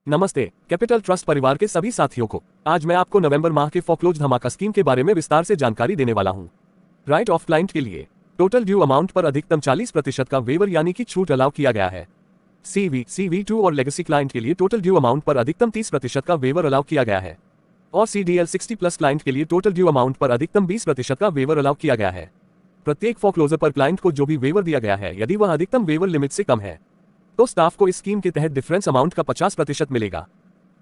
नमस्ते capital trust परिवार के सभी साथियों को। आज मैं आपको नवंबर माह के फोकलोज धमाका स्कीम के बारे में विस्तार से जानकारी देने वाला हूं। राइट ऑफ क्लाइंट के लिए टोटल ड्यू अमाउंट पर अधिकतम 40% का वेवर यानी कि छूट अलाउ किया गया है। CV2 और लेगेसी क्लाइंट के लिए टोटल ड्यू अमाउंट पर अधिकतम 30% का वेवर अलाउ किया गया है और CDL 60+ क्लाइंट के लिए टोटल ड्यू अमाउंट पर अधिकतम 20% का वेवर अलाउ किया गया है। प्रत्येक फोकलोजर पर क्लाइंट को जो भी वेवर दिया गया है, यदि वह अधिकतम वेवर लिमिट से कम है तो स्टाफ को इस स्कीम के तहत डिफरेंस अमाउंट का 50% मिलेगा।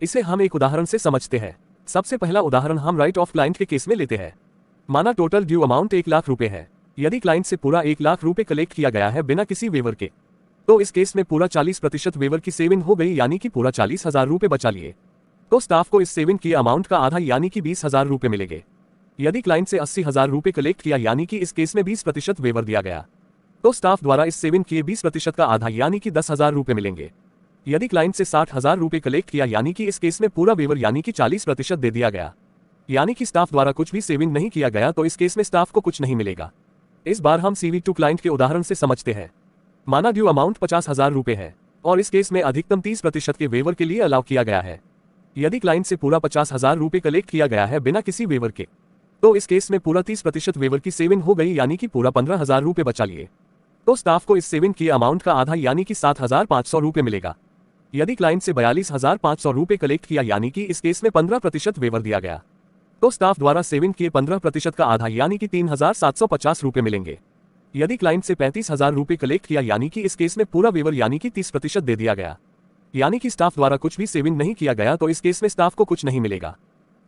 इसे हम एक उदाहरण से समझते हैं। सबसे पहला उदाहरण हम राइट ऑफ क्लाइंट के केस में लेते हैं। माना टोटल ड्यू अमाउंट 1 लाख रुपए है। यदि क्लाइंट से पूरा 1 लाख रुपए कलेक्ट किया गया है बिना किसी वेवर के, तो इस केस में पूरा 40% वेवर की सेविंग हो गई, यानी कि पूरा 40,000 रुपए बचा लिए। तो स्टाफ को इस सेविंग की अमाउंट का आधा यानी कि 20,000 रुपए मिलेंगे। यदि क्लाइंट से 80,000 रुपए कलेक्ट किया, यानी कि इस केस में 20% वेवर दिया गया, तो स्टाफ द्वारा इस सेविंग किए 20% का आधा यानी कि 10,000 रुपए मिलेंगे। यदि क्लाइंट से 60,000 रुपए कलेक्ट किया, यानी कि इस केस में पूरा वेवर यानी कि 40% दे दिया गया, यानी कि स्टाफ द्वारा कुछ भी सेविंग नहीं किया गया, तो इस केस में स्टाफ को कुछ नहीं मिलेगा। इस बार हम CV2 क्लाइंट के उदाहरण से समझते हैं। माना ड्यू अमाउंट 50,000 रुपए है और इस केस में अधिकतम 30% के वेवर के लिए अलाउ किया गया है। यदि क्लाइंट से पूरा 50,000 रुपए कलेक्ट किया गया है बिना किसी वेवर के, तो इस केस में पूरा 30% वेवर की सेविंग हो गई, यानी कि पूरा 15,000 रुपए बचा लिए। तो स्टाफ को इस सेविंग की अमाउंट का आधा यानी कि 7,500 रुपए मिलेगा। यदि क्लाइंट से 42,500 रुपए कलेक्ट किया, यानी कि इस केस में 15% वेवर दिया गया, तो स्टाफ द्वारा सेविंग किए 15% का आधा यानी कि 3,750 रुपए मिलेंगे। यदि क्लाइंट से 35,000 रुपए कलेक्ट किया, यानी कि इस केस में पूरा वेवर यानी कि 30% दे दिया गया, यानी कि स्टाफ द्वारा कुछ भी सेविंग नहीं किया गया, तो इस केस में स्टाफ को कुछ नहीं मिलेगा।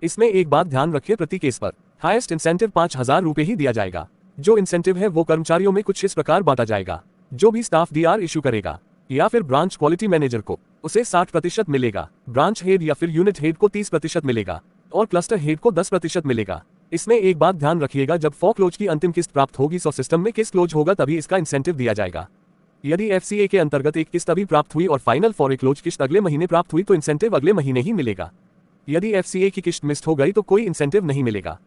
इसमें एक बात ध्यान रखिए, प्रति केस पर हाईएस्ट इंसेंटिव 5,000 रुपए ही दिया जाएगा। जो इंसेंटिव है वो कर्मचारियों में कुछ इस प्रकार बांटा जाएगा। जो भी स्टाफ DR इशू करेगा या फिर ब्रांच क्वालिटी मैनेजर को, उसे 60% मिलेगा। ब्रांच हेड या फिर यूनिट हेड को 30% मिलेगा और क्लस्टर हेड को 10% मिलेगा। इसमें एक बात ध्यान रखिएगा, जब फोकलोज की अंतिम किस्त प्राप्त होगी, सो सिस्टम में किस्त क्लोज होगा, तभी इसका इंसेंटिव दिया जाएगा। यदि FCA के अंतर्गत एक किस्त अभी प्राप्त हुई और फाइनल फोकलोज किस्त अगले महीने प्राप्त हुई, तो इंसेंटिव अगले महीने ही मिलेगा। यदि FCA की किस्त मिस हो गई तो कोई इंसेंटिव नहीं मिलेगा।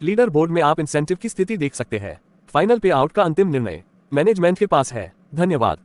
लीडर बोर्ड में आप इंसेंटिव की स्थिति देख सकते हैं। फाइनल पे आउट का अंतिम निर्णय मैनेजमेंट के पास है। धन्यवाद।